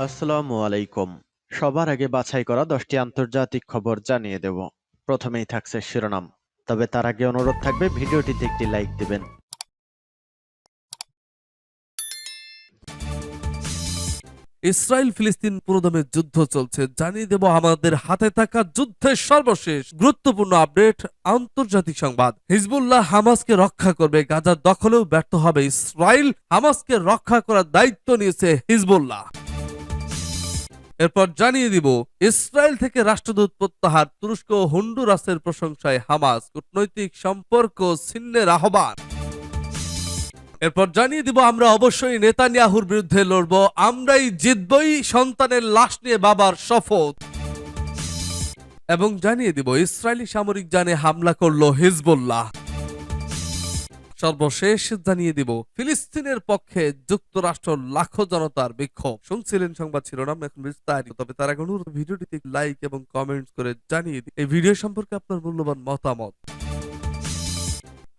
আসসালামু আলাইকুম। সবার আগে বাছাই করা 10টি আন্তর্জাতিক খবর জানিয়ে দেব। প্রথমেই থাকছে শিরোনাম। তবে তার আগে অনুরোধ থাকবে ভিডিওটিতে একটি লাইক দিবেন। ইসরায়েল ফিলিস্তিন পুরোদমে যুদ্ধ চলছে, জানিয়ে দেব আমাদের হাতে থাকা যুদ্ধের সর্বশেষ গুরুত্বপূর্ণ আপডেট। আন্তর্জাতিক সংবাদ, হিজবুল্লাহ হামাসকে রক্ষা করবে, গাজার দখলেও ব্যর্থ হবে ইসরায়েল, হামাসকে রক্ষা করার দায়িত্ব নিয়েছে হিজবুল্লাহ। এরপর জানিয়ে দিব ইসরায়েল থেকে রাষ্ট্রদূত প্রত্যাহার, তুরস্ক ও হন্ডুরাসের প্রশংসায় হামাস, কূটনৈতিক সম্পর্ক ছিন্নের আহ্বান। এরপর জানিয়ে দিব আমরা অবশ্যই নেতানিয়াহুর বিরুদ্ধে লড়ব, আমরাই জিতবই, সন্তানের লাশ নিয়ে বাবার শপথ। এবং জানিয়ে দিব ইসরায়েলি সামরিক যানে হামলা করলো হিজবুল্লাহ। সর্বশেষ জানিয়ে দিব ফিলিস্তিনের পক্ষে যুক্তরাষ্ট্র লাখো জনতার বিক্ষোভ। শুনছিলেন সংবাদ শিরোনাম, এখন বিস্তারিত। তবে তার আগে অনুরোধ, ভিডিওটিতে লাইক এবং কমেন্টস করে জানিয়ে দিন এই ভিডিও সম্পর্কে আপনার মূল্যবান মতামত।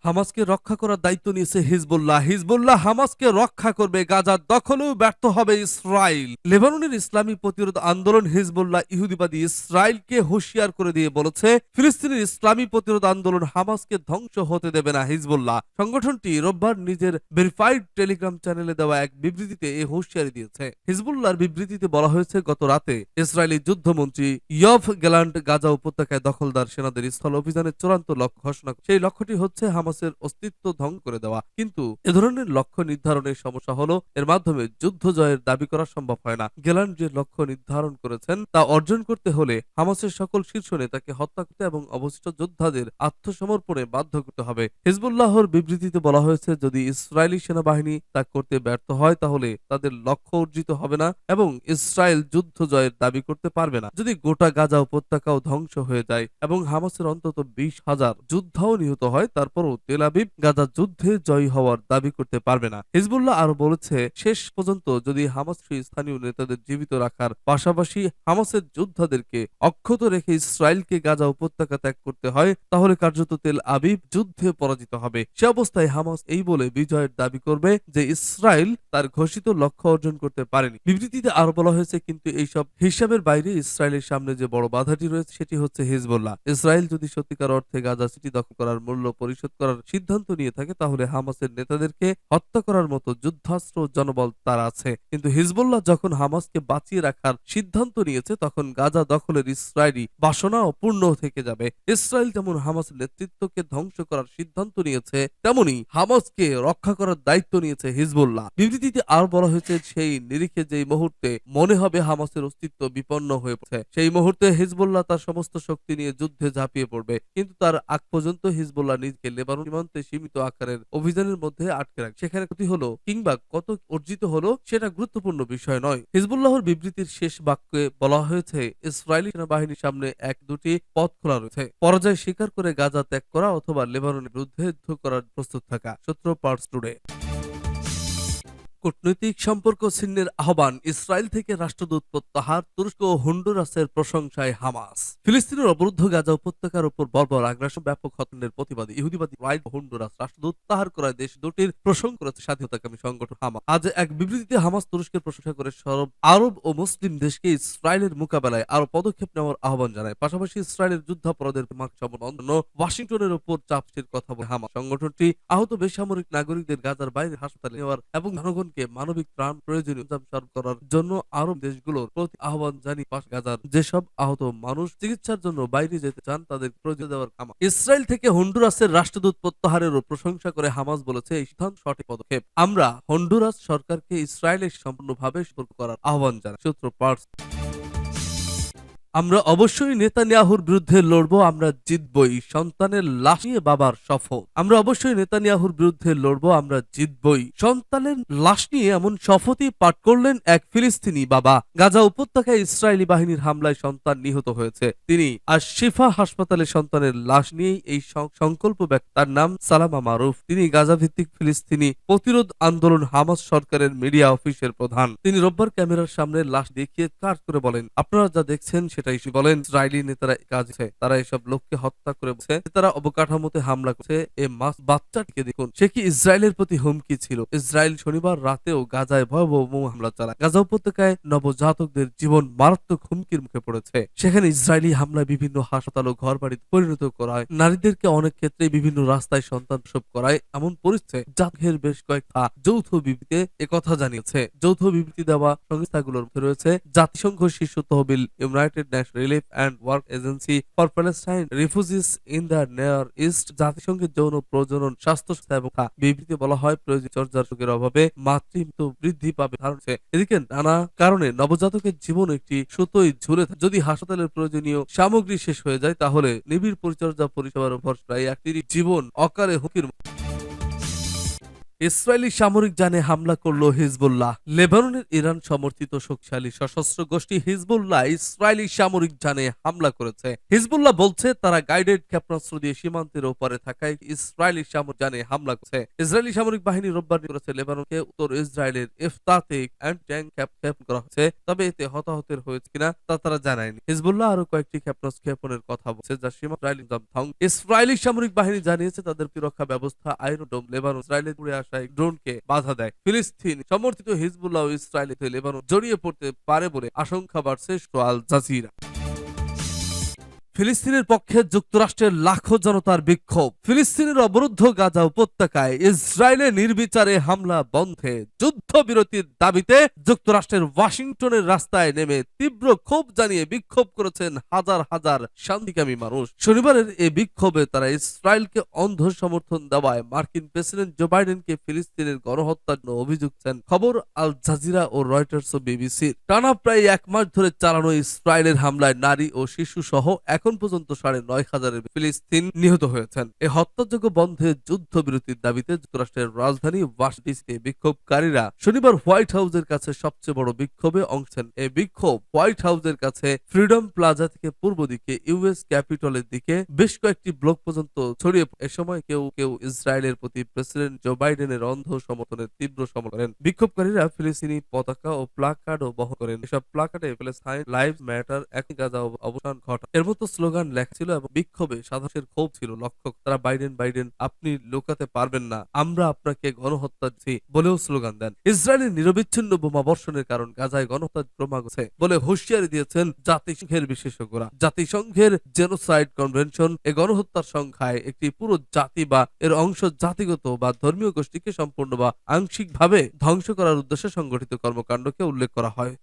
হামাসকে রক্ষা করার দায়িত্ব নিয়েছে হিজবুল্লাহ, হিজবুল্লাহ হামাসকে রক্ষা করবে, গাজার দখলেও ব্যর্থ হবে ইসরায়েল। লেবাননের ইসলামী প্রতিরোধ আন্দোলন হিজবুল্লাহ ইহুদিবাদী ইসরায়েলকে হুঁশিয়ার করে দিয়ে বলেছে, ফিলিস্তিনের ইসলামী প্রতিরোধ আন্দোলন হামাসকে ধ্বংস হতে দেবে না হিজবুল্লাহ। সংগঠনটি রোববার নিজের ভেরিফাইড টেলিগ্রাম চ্যানেলে দেওয়া এক বিবৃতিতে এই হুঁশিয়ারি দিয়েছে। হিজবুল্লাহর বিবৃতিতে বলা হয়েছে, গত রাতে ইসরায়েলি যুদ্ধমন্ত্রী ইয়ভ গ্যালান্ট গাজা উপত্যকায় দখলদার সেনাদের স্থল অভিযানের চূড়ান্ত লক্ষ্য ঘোষণা। সেই লক্ষ্যটি হচ্ছে হামাসের অস্তিত্ব ধ্বংস করে দেওয়া। কিন্তু এ ধরনের লক্ষ্য নির্ধারণের সমস্যা হলো এর মাধ্যমে যুদ্ধ জয়ের দাবি করা সম্ভব হয় না। গ্যালান্ট যে লক্ষ্য নির্ধারণ করেছেন তা অর্জন করতে হলে হামাসের সকল শীর্ষ নেতাকে হত্যা করতে এবং অবশিষ্ট যোদ্ধাদের আত্মসমর্পণে বাধ্য করতে হবে। হিজবুল্লাহর বিবৃতিতে বলা হয়েছে, যদি ইসরায়েলি সেনাবাহিনী তা করতে ব্যর্থ হয় তাহলে তাদের লক্ষ্য অর্জিত হবে না এবং ইসরায়েল যুদ্ধ জয়ের দাবি করতে পারবে না। যদি গোটা গাজা উপত্যকাও ধ্বংস হয়ে যায় এবং হামাসের অন্তত 20,000 যোদ্ধাও নিহত হয়, তারপরও তেল আবিব গাজা যুদ্ধে জয়ী হওয়ার দাবি করতে পারবে না। হিজবুল্লাহ আরো বলেছে, শেষ পর্যন্ত যদি হামাস স্থানীয় নেতাদের জীবিত রাখার পাশাপাশি হামাসের যোদ্ধাদেরকে অক্ষত রেখে ইসরায়েলকে গাজা উপত্যকা ত্যাগ করতে হয়, তাহলে কার্যত তেল আবিব যুদ্ধে পরাজিত হবে। সে অবস্থায় হামাস এই বলে বিজয়ের দাবি করবে যে ইসরায়েল তার ঘোষিত লক্ষ্য অর্জন করতে পারেনি। বিবৃতিতে আরো বলা হয়েছে, কিন্তু এইসব হিসাবের বাইরে ইসরায়েলের সামনে যে বড় বাধাটি রয়েছে সেটি হচ্ছে হিজবুল্লাহ। ইসরায়েল যদি সত্যিকার অর্থে গাজা সিটি দখল করার মূল্য পরিশোধ করার সিদ্ধান্ত নিয়ে থাকে, তাহলে হামাসের নেতাদেরকে হত্যা করার মতো যুদ্ধাস্ত্র জনবল তার আছে। কিন্তু হিজবুল্লাহ যখন হামাসকে বাঁচিয়ে রাখার সিদ্ধান্ত নিয়েছে, তখন গাজা দখলের ইসরায়েলি বাসনা অপূর্ণ থেকে যাবে। ইসরায়েল যেমন হামাসের নেতৃত্বকে ধ্বংস করার সিদ্ধান্ত নিয়েছে, তেমনি হামাসকে রক্ষা করার দায়িত্ব নিয়েছে হিজবুল্লাহ। বিবৃতিতে আর বলা হয়েছে, সেই নিরিখে যেই মুহূর্তে মনে হবে হামাসের অস্তিত্ব বিপন্ন হয়ে পড়ছে, সেই মুহূর্তে হিজবুল্লাহ তার সমস্ত শক্তি নিয়ে যুদ্ধে ঝাঁপিয়ে পড়বে। কিন্তু তার আগ পর্যন্ত হিজবুল্লাহ নিজকে লেবানন সীমান্তে সীমিত আকারের অভিযানের মধ্যে আটকে রাখে। সেখানে ক্ষতি হলো কিংবা কত অর্জিত হলো সেটা গুরুত্বপূর্ণ বিষয় নয়। হিজবুল্লাহর বিবৃতির শেষ বাক্যে বলা হয়েছে, ইসরায়েলি সেনাবাহিনীর সামনে 1-2টি পথ খোলা রয়েছে: পরাজয় স্বীকার করে গাজা ত্যাগ করা অথবা লেবাননের বিরুদ্ধে যুদ্ধ করার প্রস্তুত থাকা। সূত্র পার্স টুডে। কূটনৈতিক সম্পর্ক ছিন্নের আহ্বান, ইসরায়েল থেকে রাষ্ট্রদূত প্রত্যাহার, তুরস্ক ও হন্ডুরাসের প্রশংসায় হামাস। ফিলিস্তিনের অবরুদ্ধ গাজা উপত্যকার উপর বর্বর আগ্রাসন ব্যাপক হত্যার প্রতিবাদে ইহুদিবাদী ইসরায়েল ও হন্ডুরাস রাষ্ট্রদূত প্রত্যাহার করায় দেশ দুটির প্রশংসা করেছে স্বাধীনতাকামী সংগঠন হামাস। আজ এক বিবৃতিতে হামাস তুরস্কের প্রশংসা করে সব আরব ও মুসলিম দেশকে ইসরায়েলের মোকাবেলায় আরো পদক্ষেপ নেওয়ার আহ্বান জানায়। পাশাপাশি ইসরায়েলের যুদ্ধাপরাধের জন্য ওয়াশিংটনের উপর চাপ সৃষ্টির কথা বলে হামাস। সংগঠনটি আহত বেসামরিক নাগরিকদের গাজার বাইরে হাসপাতালে নেওয়ার এবং জনগণ মানবিক ত্রাণ প্রয়োজনীয় সরবরাহ করার জন্য আরব দেশগুলোর প্রতি আহ্বান জানিয়ে গাজার যেসব আহত মানুষ চিকিৎসার জন্য বাইরে যেতে চান তাদের প্রয়োজন দেওয়ার হামাস। ইসরায়েল থেকে হন্ডুরাসের রাষ্ট্রদূত প্রত্যাহারেরও প্রশংসা করে হামাস বলেছে, এই সিদ্ধান্ত সঠিক পদক্ষেপ। আমরা হন্ডুরাস সরকারকে ইসরায়েলের সম্পূর্ণভাবে সতর্ক করার আহ্বান জানাই। সূত্র পার্স। আমরা অবশ্যই নেতানিয়াহুর বিরুদ্ধে লড়বো, আমরা জিতবই, সন্তানের লাশ নিয়ে বাবার শপথ। আমরা অবশ্যই নেতানিয়াহুর বিরুদ্ধে লড়বো, আমরা জিতবই, সন্তানের লাশ নিয়ে এমন শপথই পাঠ করলেন এক ফিলিস্তিনি বাবা। গাজা উপত্যকায় ইসরায়েলি বাহিনীর হামলায় সন্তান নিহত হয়েছে। তিনি আজ শিফা হাসপাতালে সন্তানের লাশ নিয়েই এই সংকল্প ব্যক্ত। তার নাম সালামা মারুফ। তিনি গাজা ভিত্তিক ফিলিস্তিনি প্রতিরোধ আন্দোলন হামাস সরকারের মিডিয়া অফিসের প্রধান। তিনি রোববার ক্যামেরার সামনে লাশ দেখিয়ে কাজ করে বলেন, আপনারা যা দেখছেন সেটা সেটাই বলেন ইসরায়েলি নেতারা কাজ তারা এসব লোককে হত্যা করে বলছে তারা অবকাঠামোতে হামলা করছে। এ মাস বাচ্চাটিকে দেখুন, সে কি ইসরায়েলের প্রতি হুমকি ছিল? ইসরায়েল শনিবার রাতেও গাজায় ভয়াবহ বোমা হামলা চালায়। গাজা উপত্যকায় নবজাতকদের জীবন মারাত্মক হুমকির মুখে পড়েছে। সেখানে ইসরায়েলি হামলায় বিভিন্ন হাসপাতাল ও ঘর বাড়িতে পরিণত করা হয়। নারীদেরকে অনেক ক্ষেত্রে বিভিন্ন রাস্তায় সন্তান প্রসব করায় এমন পরিস্থিতি জাতিসংঘের বেশ কয়েকটা যৌথ বিবৃতিতে একথা জানিয়েছে। যৌথ বিবৃতি দেওয়া সংস্থাগুলোর মধ্যে রয়েছে জাতিসংঘ শীর্ষ তহবিল, United nation relief and work agency for Palestine refugees in the near east, জাতিসংঘের যৌন প্রজনন স্বাস্থ্য সংস্থা এবং বিবৃতি বলা হয় প্রয়োজন চর্যার রোগের অভাবে মাতৃমৃত্যু বৃদ্ধি পাবে। এদিকে নানা কারণে নবজাতকের জীবন একটি সুতোয় ঝুলে থাকে। যদি হাসপাতালের প্রয়োজনীয় সামগ্রী শেষ হয়ে যায় তাহলে নিবিড় পরিচর্যা পরিষেবার উপর প্রায় একটি জীবন অকালে হুমকির। ইসরায়েলি সামরিক যানে হামলা করল হিজবুল্লাহ। লেবাননের ইরান সমর্থিত শক্তিশালী সশস্ত্র গোষ্ঠী হিজবুল্লাহ ইসরায়েলি সামরিক যানে হামলা করেছে। হিজবুল্লাহ বলছে তারা গাইডেড ক্ষেপণাস্ত্র দিয়ে সীমান্তের ওপারে থাকায় ইসরায়েলি সামরিক যানে হামলা করেছে। ইসরায়েলি সামরিক বাহিনী রোববার করেছে লেবাননকে উত্তর ইসরায়েলের ইফতাতে ট্যাঙ্ক ক্ষেপণ করা হয়েছে, তবে এতে হতাহতের হয়েছে কিনা তা তারা জানায়নি। হিজবুল্লাহ আরো কয়েকটি ক্ষেপণাস্ত্র ক্ষেপণের কথা বলছে যা সীমান্ত ইসরায়েলি সামরিক বাহিনী জানিয়েছে তাদের প্রতিরক্ষা ব্যবস্থা আয়রন ডোম লেবানন ইসরায়েলের পুড়ে আসা ড্রোনকে বাধা দেয়। ফিলিস্তিন সমর্থিত হিজবুল্লাহ ও ইসরায়েলিতে লেবানন জড়িয়ে পড়তে পারে বলে আশঙ্কা বাড়ছে আল জাজিরা। ফিলিস্তিনের পক্ষে যুক্তরাষ্ট্রের লাখো জনতার বিক্ষোভ। ফিলিস্তিনের অবরুদ্ধ গাজা উপত্যকায় ইসরায়েলের নির্বিচারে হামলা বন্ধে যুদ্ধবিরতির দাবিতে যুক্তরাষ্ট্রের ওয়াশিংটনের রাস্তায় নেমে তীব্র ক্ষোভ জানিয়ে বিক্ষোভ করেছেন হাজার হাজার শান্তিকামী মানুষ। শনিবারের এই বিক্ষোভে তারা ইসরায়েলকে অন্ধ সমর্থন দেওয়ায় মার্কিন প্রেসিডেন্ট জো বাইডেনকে ফিলিস্তিনের গণহত্যার জন্য অভিযোগ দেন খবর আল জাজিরা ও রয়টার্স ও বিবিসির। টানা প্রায় এক মাস ধরে চালানো ইসরায়েলের হামলায় নারী ও শিশু সহ এখন পর্যন্ত 9,500 ফিলিস্তিন নিহত হয়েছেন। এই হত্যাযোগ্য বন্ধে যুদ্ধবিরতির দাবিতে যুক্তরাষ্ট্রের রাজধানী ওয়াশিংটনে বিক্ষোভকারীরা শনিবার হোয়াইট হাউসের কাছে সবচেয়ে বড় বিক্ষোভে অংশ নেন। এই বিক্ষোভ হোয়াইট হাউসের কাছে ফ্রিডম প্লাজা থেকে পূর্ব দিকে ইউএস ক্যাপিটলের দিকে বেশ কয়েকটি ব্লক পর্যন্ত ছড়িয়ে পড়ে। এ সময় কেউ কেউ ইসরায়েলের প্রতি প্রেসিডেন্ট জো বাইডেনের অন্ধ সমর্থনের তীব্র সমর্থন করেন। বিক্ষোভকারীরা ফিলিস্তিনি পতাকা ও প্লাকার্ডও বহন করেন। এসব প্লাকার্ডে প্যালেস্টাইন লাইভস ম্যাটার, এক গাজা অবসান ঘটা এর মতো স্লোগান লেখা ছিল এবং বিক্ষোভে সাধারণের ক্ষোভ ছিল লক্ষ্য। তারা বাইডেন আপনি লুকাতে পারবেন না, আমরা আপনাকে গণহত্যা দিচ্ছি বলেও স্লোগান দেন। ইসরায়েলের নিরবিচ্ছিন্ন বোমা বর্ষণের কারণ গাজায় গণহত্যা ক্রমাগত বলে হুঁশিয়ারি দিয়েছেন জাতিসংঘের বিশেষজ্ঞরা। জাতিসংঘের জেনোসাইড কনভেনশন এ গণহত্যার সংখ্যায় একটি পুরো জাতি বা এর অংশ জাতিগত বা ধর্মীয় গোষ্ঠীকে সম্পূর্ণ বা আংশিকভাবে ধ্বংস করার উদ্দেশ্যে সংগঠিত কর্মকাণ্ডকে উল্লেখ করা হয়।